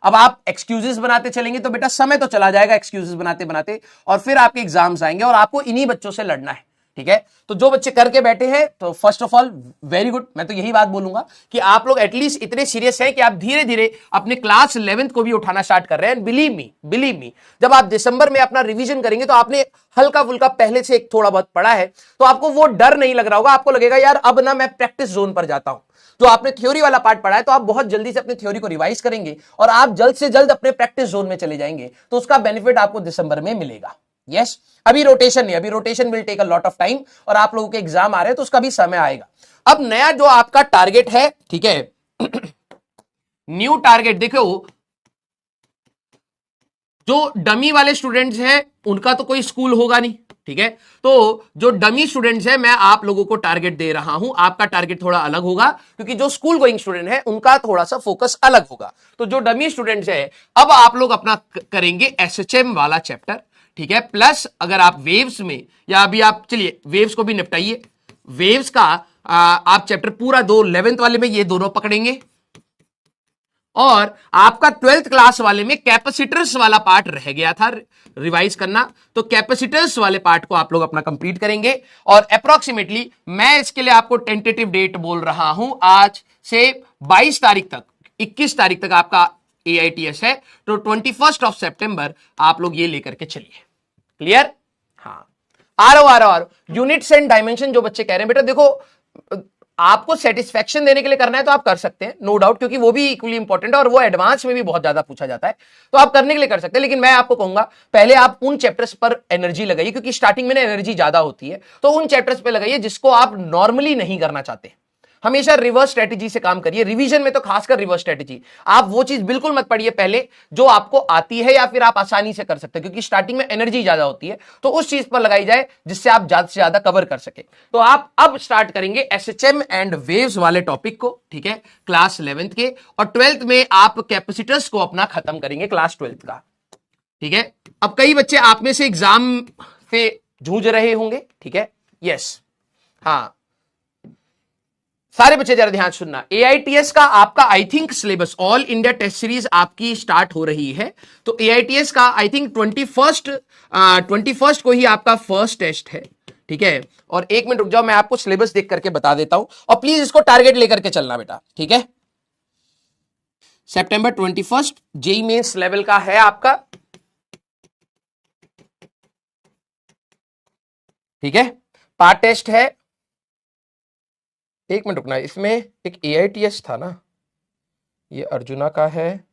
अब आप एक्सक्यूजेस बनाते चलेंगे तो बेटा समय तो चला जाएगा एक्सक्यूजेस बनाते बनाते, और फिर आपके एग्जाम्स आएंगे और आपको इन्हीं बच्चों से लड़ना है। ठीक है, तो जो बच्चे करके बैठे हैं तो first of all very good. मैं तो यही बात बोलूंगा कि आप लोग एटलीस्ट इतने सीरियस हैं कि आप धीरे धीरे अपने क्लास 11th को भी उठाना स्टार्ट कर रहे हैं। बिलीव मी, जब आप दिसंबर में अपना रिवीजन करेंगे तो आपने हल्का फुल्का पहले से एक थोड़ा बहुत पढ़ा है, तो आपको वो डर नहीं लग रहा होगा। आपको लगेगा यार अब ना मैं प्रैक्टिस जोन पर जाता हूं। जो आपने थ्योरी वाला पार्ट पढ़ा है तो आप बहुत जल्दी से अपनी थ्योरी को रिवाइज करेंगे और आप जल्द से जल्द अपने प्रैक्टिस जोन में चले जाएंगे, तो उसका बेनिफिट आपको दिसंबर में मिलेगा। यस, अभी रोटेशन नहीं, अभी rotation will take a lot of time, और आप लोगों के एग्जाम आ रहे हैं तो उसका भी समय आएगा। अब नया जो आपका टारगेट है, ठीक है, न्यू टारगेट देखो, जो डमी वाले स्टूडेंट्स हैं उनका तो कोई स्कूल होगा नहीं। ठीक है, तो जो डमी स्टूडेंट्स हैं मैं आप लोगों को टारगेट दे रहा हूं। आपका टारगेट थोड़ा अलग होगा क्योंकि जो स्कूल गोइंग स्टूडेंट है उनका थोड़ा सा फोकस अलग होगा। तो जो डमी स्टूडेंट्स है, अब आप लोग अपना करेंगे एसएचएम वाला चैप्टर। ठीक है, प्लस अगर आप वेव्स में, या अभी आप चलिए वेव्स को भी निपटाइए, वेव्स का आप चैप्टर पूरा 11th वाले में ये दोनों पकड़ेंगे, और आपका 12th क्लास वाले में कैपेसिटर्स वाला पार्ट रह गया था रिवाइज करना, तो कैपेसिटर्स वाले पार्ट को आप लोग अपना कंप्लीट करेंगे। और अप्रोक्सीमेटली मैं इसके लिए आपको टेंटेटिव डेट बोल रहा हूं, आज से 22 तारीख तक, 21 तारीख तक आपका AITS है, तो 21 सितंबर आप लोग ये लेकर के चलिए। क्लियर? हाँ, आ रहा हूं। यूनिट्स एंड डायमेंशन जो बच्चे कह रहे हैं, बेटा देखो आपको सेटिस्फेक्शन देने के लिए करना है तो आप कर सकते हैं, नो डाउट, क्योंकि वो भी इक्वली इंपॉर्टेंट है और वो एडवांस में भी बहुत ज्यादा पूछा जाता है, तो आप करने के लिए कर सकते हैं। लेकिन मैं आपको कहूंगा पहले आप उन चैप्टर्स पर एनर्जी लगाइए, क्योंकि स्टार्टिंग में ना एनर्जी ज्यादा होती है, तो उन चैप्टर्स पे लगाइए जिसको आप नॉर्मली नहीं करना चाहते। हमेशा रिवर्स स्ट्रेटेजी से काम करिए, रिवीजन में तो खासकर रिवर्स स्ट्रेटेजी। आप वो चीज बिल्कुल मत पढ़िए पहले जो आपको आती है या फिर आप आसानी से कर सकते हैं, क्योंकि स्टार्टिंग में एनर्जी ज्यादा होती है, तो उस चीज पर लगाई जाए जिससे आप ज्यादा से ज्यादा कवर कर सके। तो आप अब स्टार्ट करेंगे एसएचएम एंड वेव्स वाले टॉपिक को, ठीक है, क्लास 11th के, और 12th में आप कैपेसिटर्स को अपना खत्म करेंगे क्लास 12th का। ठीक है, अब कई बच्चे आप में से एग्जाम से जूझ रहे होंगे, ठीक है, यस, हाँ, सारे बच्चे जरा ध्यान सुनना। AITS का आपका I think syllabus all India test series आपकी स्टार्ट हो रही है, तो AITS का आई थिंक 21st को ही आपका फर्स्ट टेस्ट है। ठीक है, और एक मिनट रुक जाओ, मैं आपको सिलेबस देख करके बता देता हूं, और प्लीज इसको टारगेट लेकर के चलना बेटा। ठीक है, सितंबर 21 जेई मेंस लेवल का है आपका। ठीक है, पार्ट टेस्ट है, एक मिनट रुकना, इसमें एक AITS था ना, ये अर्जुना का है,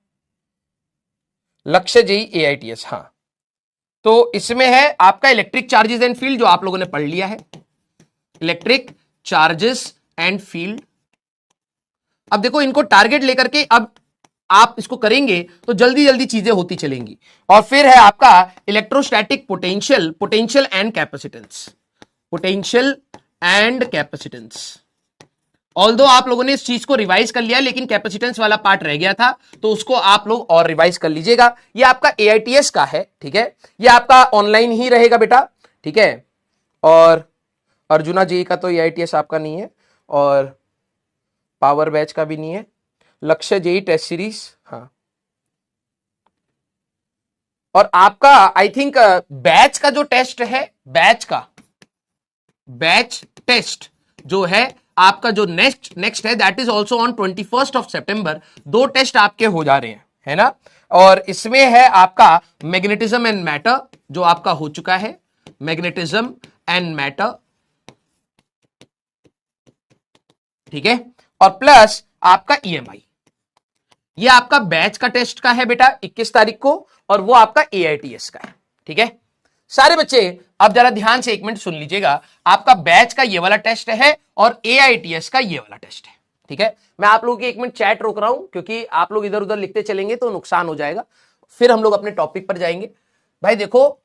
लक्ष्य जेई AITS, हाँ, तो इसमें है आपका इलेक्ट्रिक चार्जेस एंड फील्ड, जो आप लोगों ने पढ़ लिया है, इलेक्ट्रिक चार्जेस एंड फील्ड। अब देखो इनको टारगेट लेकर के अब आप इसको करेंगे तो जल्दी जल्दी चीजें होती चलेंगी। और फिर है आपका electrostatic potential and capacitance, potential and capacitance. Although आप लोगों ने इस चीज को रिवाइज कर लिया, लेकिन कैपेसिटेंस वाला पार्ट रह गया था, तो उसको आप लोग और रिवाइज कर लीजिएगा। ये आपका AITS का है, ठीक है, ये आपका ऑनलाइन ही रहेगा बेटा। ठीक है, और अर्जुना जेई का तो AITS आपका नहीं है, और पावर बैच का भी नहीं है, लक्ष्य जेई टेस्ट सीरीज, हाँ, और आपका आई थिंक बैच का जो टेस्ट है, बैच टेस्ट जो है आपका, जो नेक्स्ट है, दैट इज ऑल्सो ऑन 21 सितंबर। 2 टेस्ट आपके हो जा रहे हैं, है ना, और इसमें है आपका मैग्नेटिज्म एंड मैटर, जो आपका हो चुका है, मैग्नेटिज्म एंड मैटर। ठीक है, और प्लस आपका EMI, ये आपका बैच का टेस्ट का है बेटा 21 तारीख को, और वो आपका AITS का है। ठीक है, सारे बच्चे अब जरा ध्यान से एक मिनट सुन लीजिएगा, आपका बैच का ये वाला टेस्ट है और AITS का ये वाला टेस्ट है। ठीक है, मैं आप लोगों की एक मिनट चैट रोक रहा हूं, क्योंकि आप लोग इधर उधर लिखते चलेंगे तो नुकसान हो जाएगा, फिर हम लोग अपने टॉपिक पर जाएंगे। भाई देखो,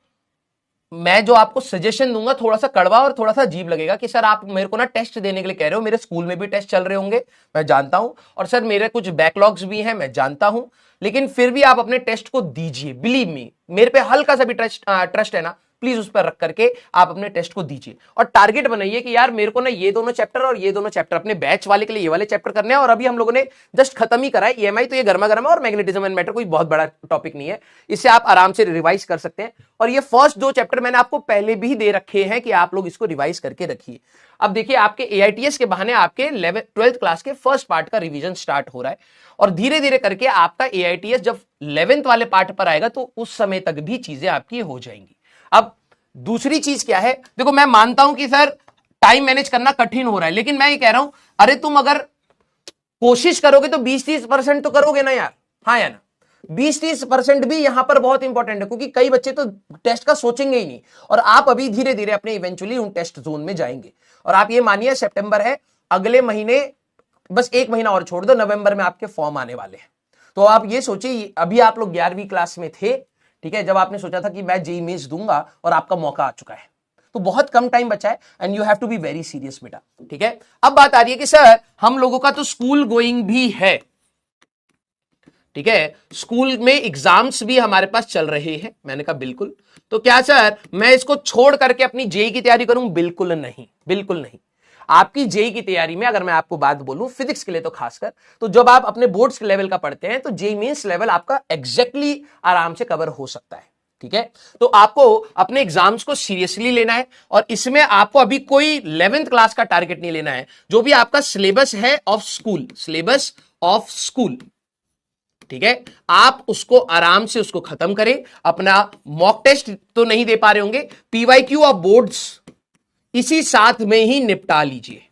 मैं जो आपको सजेशन दूंगा थोड़ा सा कड़वा और थोड़ा सा अजीब लगेगा कि सर आप मेरे को ना टेस्ट देने के लिए कह रहे हो, मेरे स्कूल में भी टेस्ट चल रहे होंगे, मैं जानता हूं, और सर मेरे कुछ बैकलॉग्स भी हैं, मैं जानता हूं, लेकिन फिर भी आप अपने टेस्ट को दीजिए। बिलीव मी, मेरे पे हल्का सा भी ट्रस्ट है ना, प्लीज उस पर रख करके आप अपने टेस्ट को दीजिए और टारगेट बनाइए कि यार मेरे को ना ये दोनों चैप्टर और ये दोनों चैप्टर अपने बैच वाले के लिए ये वाले चैप्टर करने हैं। और अभी हम लोगों ने जस्ट खत्म ही करा है ईएमआई, तो ये गर्मा गर्म है और मैग्नेटिज्म एंड मैटर कोई बहुत बड़ा टॉपिक नहीं है, इससे आप आराम से रिवाइज कर सकते हैं। और ये फर्स्ट 2 चैप्टर मैंने आपको पहले भी दे रखे हैं कि आप लोग इसको रिवाइज करके रखिए। अब देखिए आपके एआईटीएस के बहाने आपके 12th क्लास के फर्स्ट पार्ट का रिवीजन स्टार्ट हो रहा है और धीरे धीरे करके आपका एआईटीएस जब 11th वाले पार्ट पर आएगा तो उस समय तक भी चीजें आपकी हो जाएंगी। अब दूसरी चीज क्या है, देखो मैं मानता हूं कि सर टाइम मैनेज करना कठिन हो रहा है, लेकिन मैं ये कह रहा हूं अरे तुम अगर कोशिश करोगे तो 20-30% तो करोगे ना यार, हाँ या ना। 20-30% भी यहां पर बहुत इंपॉर्टेंट है, क्योंकि कई बच्चे तो टेस्ट का सोचेंगे ही नहीं और आप अभी धीरे धीरे अपने इवेंचुअली उन टेस्ट जोन में जाएंगे। और आप ये मानिए सितंबर है, अगले महीने बस 1 महीना और छोड़ दो, नवंबर में आपके फॉर्म आने वाले हैं। तो आप ये सोचिए अभी आप लोग 11वीं क्लास में थे, ठीक है, जब आपने सोचा था कि मैं जेईई मेंस दूंगा और आपका मौका आ चुका है, तो बहुत कम टाइम बचा है and you have to be very serious बेटा, ठीक है। अब बात आ रही है कि सर हम लोगों का तो स्कूल गोइंग भी है, ठीक है, स्कूल में एग्जाम्स भी हमारे पास चल रहे हैं। मैंने कहा बिल्कुल, तो क्या सर मैं इसको छोड़ करके अपनी जेईई की तैयारी करूं? बिल्कुल नहीं, बिल्कुल नहीं। आपकी जेईई की तैयारी में अगर मैं आपको बात बोलूं फिजिक्स के लिए तो खासकर, तो जब आप अपने बोर्ड्स के लेवल का पढ़ते हैं तो जेईई मेंस लेवल आपका एग्जैक्टली आराम से कवर हो सकता है, ठीक है। तो आपको अपने एग्जाम्स को सीरियसली लेना है और इसमें आपको अभी कोई 11th क्लास का टारगेट नहीं लेना है। जो भी आपका सिलेबस है of school, syllabus of school, ठीक है, आप उसको आराम से उसको खत्म करें। अपना मॉक टेस्ट तो नहीं दे पा रहे होंगे, पीवाईक्यू ऑफ बोर्ड्स इसी साथ में ही निपटा लीजिए,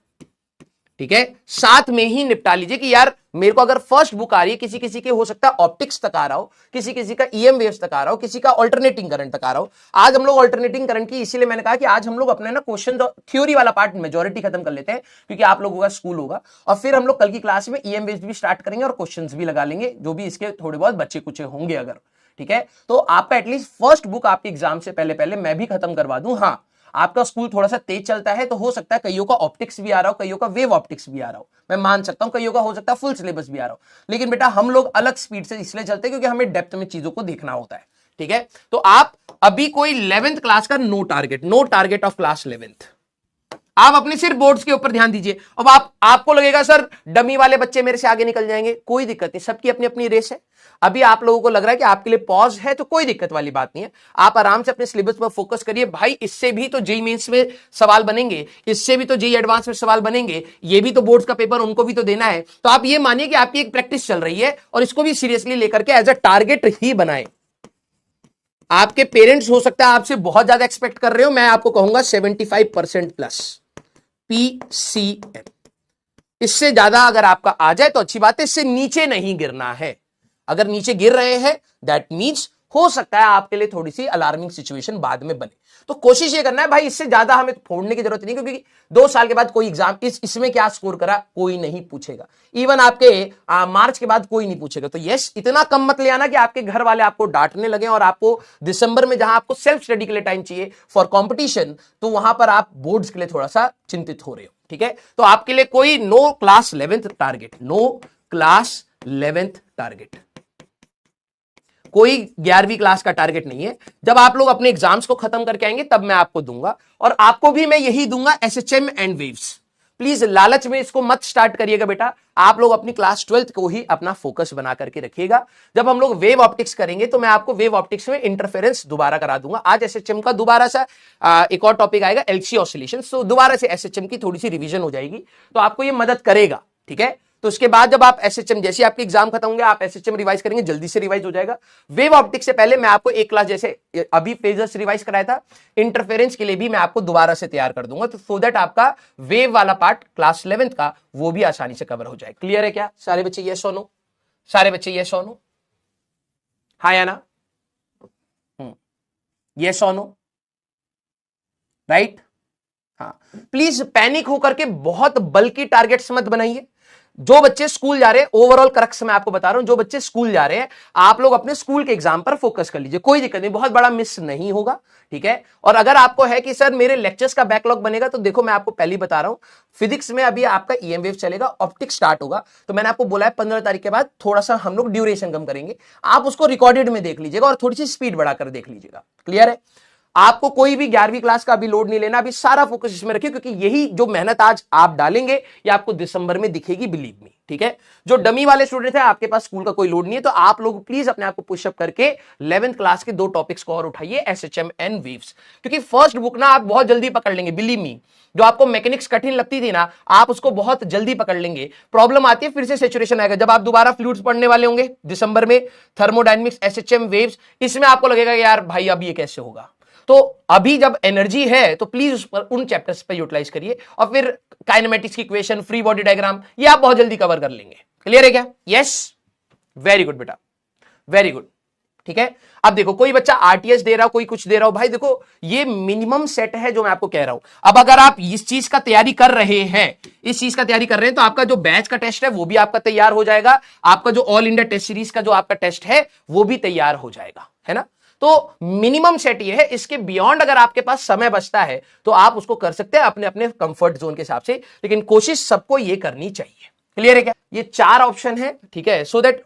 ठीक है, साथ में ही निपटा लीजिए कि यार मेरे को अगर फर्स्ट बुक आ रही है, किसी किसी के हो सकता है ऑप्टिक्स तक आ रहा हो, किसी किसी का ईएम वेव्स तक आ रहा हो, किसी का अल्टरनेटिंग करंट तक आ रहा हो। आज हम लोग अल्टरनेटिंग करंट की, इसीलिए मैंने कहा कि आज हम लोग अपने ना क्वेश्चन थ्योरी वाला पार्ट मेजोरिटी खत्म कर लेते हैं, क्योंकि आप लोगों का स्कूल होगा और फिर हम लोग कल की क्लास में ईएम वेव्स भी स्टार्ट करेंगे और क्वेश्चन भी लगा लेंगे, जो भी इसके थोड़े बहुत बच्चे कुछ होंगे अगर, ठीक है। तो आपका एटलीस्ट फर्स्ट बुक आपके एग्जाम से पहले पहले मैं भी खत्म करवा दूं। हाँ, आपका स्कूल थोड़ा सा तेज चलता है तो हो सकता है कईयों का ऑप्टिक्स भी आ रहा हो, कईयों का वेव ऑप्टिक्स भी आ रहा हो, मैं मान सकता हूं, कईयों का हो सकता है फुल सिलेबस भी आ रहा हो, लेकिन बेटा हम लोग अलग स्पीड से इसलिए चलते हैं क्योंकि हमें डेप्थ में चीजों को देखना होता है, ठीक है। तो आप अभी कोई 11th क्लास का no target of class 11th, आप अपने सिर्फ बोर्ड्स के ऊपर ध्यान दीजिए। अब आपको लगेगा सर डमी वाले बच्चे मेरे से आगे निकल जाएंगे, कोई दिक्कत नहीं, सबकी अपनी अपनी रेस है। अभी आप लोगों को लग रहा है कि आपके लिए पॉज है तो कोई दिक्कत वाली बात नहीं है, आप आराम से अपने सिलेबस पर फोकस करिए। भाई इससे भी तो जेईई मेंस में सवाल बनेंगे, इससे भी तो जेईई एडवांस में सवाल बनेंगे, ये भी तो बोर्ड्स का पेपर उनको भी तो देना है। तो आप ये मानिए कि आपकी एक प्रैक्टिस चल रही है और इसको भी सीरियसली लेकर के एज अ टारगेट ही बनाए। आपके पेरेंट्स हो सकता है आपसे बहुत ज्यादा एक्सपेक्ट कर रहे हो, मैं आपको कहूंगा 75% प्लस पीसीएम, इससे ज्यादा अगर आपका आ जाए तो अच्छी बात है, इससे नीचे नहीं गिरना है। अगर नीचे गिर रहे हैं दैट मींस हो सकता है आपके लिए थोड़ी सी अलार्मिंग सिचुएशन बाद में बने। तो कोशिश ये करना है भाई, इससे ज्यादा हमें फोड़ने की जरूरत नहीं, क्योंकि 2 साल के बाद कोई एग्जाम इसमें क्या स्कोर करा कोई नहीं पूछेगा, इवन आपके मार्च के बाद कोई नहीं पूछेगा। तो यस, इतना कम मत ले आना कि आपके घर वाले आपको डांटने लगे और आपको दिसंबर में जहां आपको सेल्फ स्टडी के लिए टाइम चाहिए फॉर कॉम्पिटिशन, तो वहां पर आप बोर्ड्स के लिए थोड़ा सा चिंतित हो रहे हो, ठीक है। तो आपके लिए कोई no class 11th target, no class 11th target, कोई 11वीं क्लास का टारगेट नहीं है। जब आप लोग अपने एग्जाम्स को खत्म करके आएंगे तब मैं आपको दूंगा, और आपको भी मैं यही दूंगा, एसएचएम एंड वेव्स। प्लीज लालच में इसको मत स्टार्ट करिएगा बेटा, आप लोग अपनी क्लास 12th को ही अपना फोकस बना करके रखिएगा। जब हम लोग वेव ऑप्टिक्स करेंगे तो मैं आपको वेव ऑप्टिक्स में इंटरफेरेंस दोबारा करा दूंगा। आज एसएचएम का दोबारा सा एक और टॉपिक आएगा, एलसी ऑसिलेशन, तो दोबारा से एसएचएम की थोड़ी सी रिवीजन हो जाएगी, तो आपको ये मदद करेगा, ठीक है। तो उसके बाद जब आप एसएचएम, जैसे आपके एग्जाम खत्म होंगे आप एसएचएम रिवाइज करेंगे, जल्दी से रिवाइज हो जाएगा। वेव ऑप्टिक्स से पहले मैं आपको एक क्लास, जैसे अभी फेजर्स रिवाइज कराया था, इंटरफेरेंस के लिए भी मैं आपको दोबारा से तैयार कर दूंगा, तो सो दैट आपका वेव वाला पार्ट क्लास 11th का वो भी आसानी से कवर हो जाए। क्लियर है क्या सारे बच्चे? यस और नो? सारे बच्चे यस और नो? हाँ या ना? यस और नो? राइट? हाँ, प्लीज पैनिक होकर के बहुत बल्कि टारगेट्स मत बनाइए। जो बच्चे स्कूल जा रहे हैं, ओवरऑल क्रक्स मैं आपको बता रहा हूं, जो बच्चे स्कूल जा रहे हैं आप लोग अपने स्कूल के एग्जाम पर फोकस कर लीजिए, कोई दिक्कत नहीं, बहुत बड़ा मिस नहीं होगा, ठीक है। और अगर आपको है कि सर मेरे लेक्चर्स का बैकलॉग बनेगा, तो देखो मैं आपको पहले ही बता रहा हूं, फिजिक्स में अभी आपका ईएम वेव चलेगा, ऑप्टिक्स स्टार्ट होगा, तो मैंने आपको बोला है 15 तारीख के बाद थोड़ा सा हम लोग ड्यूरेशन कम करेंगे, आप उसको रिकॉर्डेड में देख लीजिएगा और थोड़ी सी स्पीड बढ़ाकर देख लीजिएगा। क्लियर है? आपको कोई भी 11वीं क्लास का अभी लोड नहीं लेना, अभी सारा फोकस इसमें रखिए, क्योंकि यही जो मेहनत आज आप डालेंगे ये आपको दिसंबर में दिखेगी, बिलीव मी, ठीक है। जो डमी वाले स्टूडेंट है, आपके पास स्कूल का कोई लोड नहीं है, तो आप लोग प्लीज अपने आप को पुशअप करके 11th क्लास के 2 टॉपिक्स को और उठाइए, एसएचएम एंड वेव्स, क्योंकि फर्स्ट बुक ना आप बहुत जल्दी पकड़ लेंगे, बिलीव मी। जो आपको मैकेनिक्स कठिन लगती थी ना, आप उसको बहुत जल्दी पकड़ लेंगे। प्रॉब्लम आती है फिर से सैचुरेशन आएगा, जब आप दोबारा फ्लूइड्स पढ़ने वाले होंगे दिसंबर में, थर्मोडायनेमिक्स, एसएचएम, वेव्स, इसमें आपको लगेगा यार भाई अब ये कैसे होगा। तो अभी जब एनर्जी है तो प्लीज उस पर, उन चैप्टर्स पर यूटिलाइज करिए, और फिर काइनेमेटिक्स की इक्वेशन, फ्री बॉडी डायग्राम, ये आप बहुत जल्दी कवर कर लेंगे। क्लियर है क्या? यस, वेरी गुड बेटा, वेरी गुड, ठीक है। अब देखो कोई बच्चा आरटीएस दे रहा हो, कोई कुछ दे रहा हो, भाई देखो ये मिनिमम सेट है जो मैं आपको कह रहा हूं। अब अगर आप इस चीज का तैयारी कर रहे हैं, इस चीज का तैयारी कर रहे हैं, तो आपका जो बैच का टेस्ट है वो भी आपका तैयार हो जाएगा, आपका जो ऑल इंडिया टेस्ट सीरीज का जो आपका टेस्ट है वो भी तैयार हो जाएगा, है ना। तो मिनिमम सेट ये है, इसके बियॉन्ड अगर आपके पास समय बचता है तो आप उसको कर सकते हैं अपने अपने कंफर्ट जोन के हिसाब से, लेकिन कोशिश सबको ये करनी चाहिए। क्लियर है क्या? ये 4 ऑप्शन है, ठीक है, सो दैट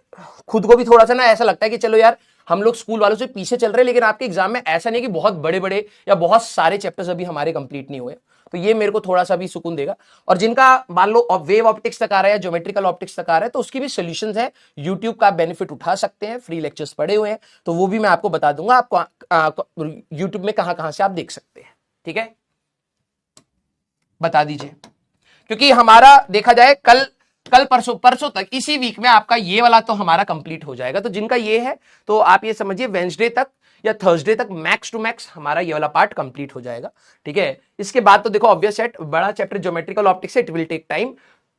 खुद को भी थोड़ा सा ना ऐसा लगता है कि चलो यार हम लोग स्कूल वालों से पीछे चल रहे हैं, लेकिन आपके एग्जाम में ऐसा नहीं कि बहुत बड़े बड़े या बहुत सारे चैप्टर्स अभी हमारे कंप्लीट नहीं हुए, तो ये मेरे को थोड़ा सा भी सुकून देगा। और जिनका मान लो वेव ऑप्टिक्स तक आ रहा है, ज्योमेट्रिकल ऑप्टिक्स तक आ रहा है, तो उसकी भी सोल्यूशंस है, यूट्यूब का बेनिफिट उठा सकते हैं, फ्री लेक्चर्स पड़े हुए हैं, तो वो भी मैं आपको बता दूंगा, आपको यूट्यूब में कहां कहां से आप देख सकते हैं, ठीक है, बता दीजिए। क्योंकि हमारा देखा जाए कल परसों तक, इसी वीक में आपका ये वाला तो हमारा कंप्लीट हो जाएगा, तो जिनका ये है तो आप ये समझिए वेंसडे तक या थर्सडे तक मैक्स टू मैक्स हमारा ये वाला पार्ट कंप्लीट हो जाएगा, ठीक है। इसके बाद तो देखो ऑब्वियस है, बड़ा चैप्टर ज्योमेट्रिकल ऑप्टिक्स है, it will take time.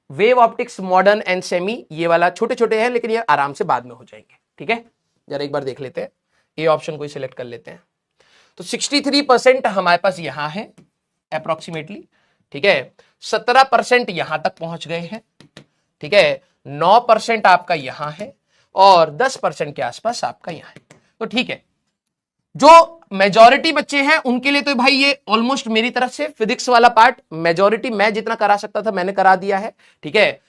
Wave optics, modern and semi, ये वाला छोटे छोटे हैं, लेकिन ये आराम से बाद में हो जाएंगे, ठीक है। जरा एक बार देख लेते हैं, ए ऑप्शन को सिलेक्ट कर लेते हैं। तो 63% हमारे पास यहां है अप्रोक्सीमेटली, ठीक है। 17% यहां तक पहुंच गए हैं, ठीक है। 9% आपका यहां है और 10% के आसपास आपका यहां है, तो ठीक है। जो मेजॉरिटी बच्चे हैं उनके लिए तो भाई ये ऑलमोस्ट मेरी तरफ से फिजिक्स वाला पार्ट मेजॉरिटी मैं जितना करा सकता था मैंने करा दिया है, ठीक है।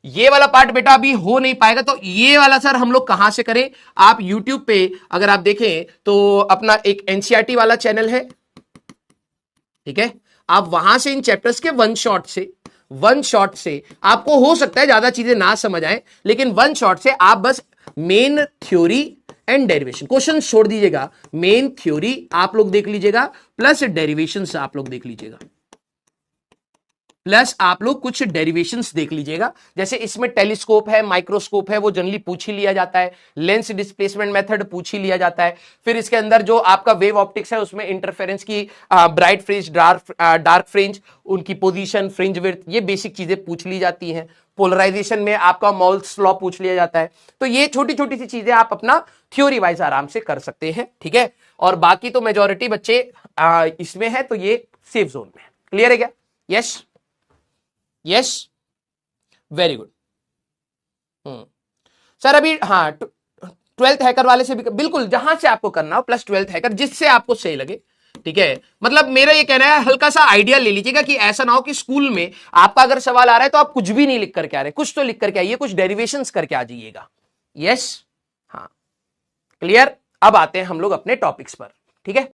ये वाला पार्ट बेटा अभी हो नहीं पाएगा, तो ये वाला सर हम लोग कहां से करें? आप YouTube पे अगर आप देखें तो अपना एक एनसीईआरटी वाला चैनल है, ठीक है, आप वहां से इन चैप्टर्स के वन शॉट से आपको हो सकता है ज्यादा चीजें ना समझ आए, लेकिन वन शॉट से आप बस main theory and derivation, question छोड़ दीजिएगा, मेन थ्योरी आप लोग देख लीजिएगा, प्लस डेरिवेशंस आप लोग देख लीजिएगा, प्लस आप लोग कुछ डेरिवेशंस देख लीजिएगा। जैसे इसमें टेलीस्कोप है, माइक्रोस्कोप है, वो जनरली पूछ ही लिया जाता है, लेंस डिस्प्लेसमेंट मेथड पूछ ही लिया जाता है। फिर इसके अंदर जो आपका वेव ऑप्टिक्स है उसमें इंटरफेरेंस की ब्राइट फ्रिंज, डार्क फ्रिंज, उनकी पोजीशन, फ्रिंज विड्थ, ये बेसिक चीजें पूछ ली जाती हैं। पोलराइजेशन में आपका मोल्स लॉ पूछ लिया जाता है। तो ये छोटी छोटी सी चीजें आप अपना थ्योरी वाइज आराम से कर सकते हैं, ठीक है। और बाकी तो मेजॉरिटी बच्चे इसमें है, तो ये सेफ जोन में। क्लियर है क्या? Yes, yes, very good. Sir अभी हाँ 12th हैकर वाले से भी बिल्कुल, जहां से आपको करना हो, प्लस 12th हैकर, जिससे आपको सही लगे, ठीक है। मतलब मेरा ये कहना है हल्का सा आइडिया ले लीजिएगा कि ऐसा ना हो कि स्कूल में आपका अगर सवाल आ रहा है तो आप कुछ भी नहीं लिख करके आ रहे, कुछ तो लिख करके आइए, कुछ डेरिवेशंस करके आ जाइएगा। यस, हाँ, क्लियर। अब आते हैं हम लोग अपने टॉपिक्स पर, ठीक है।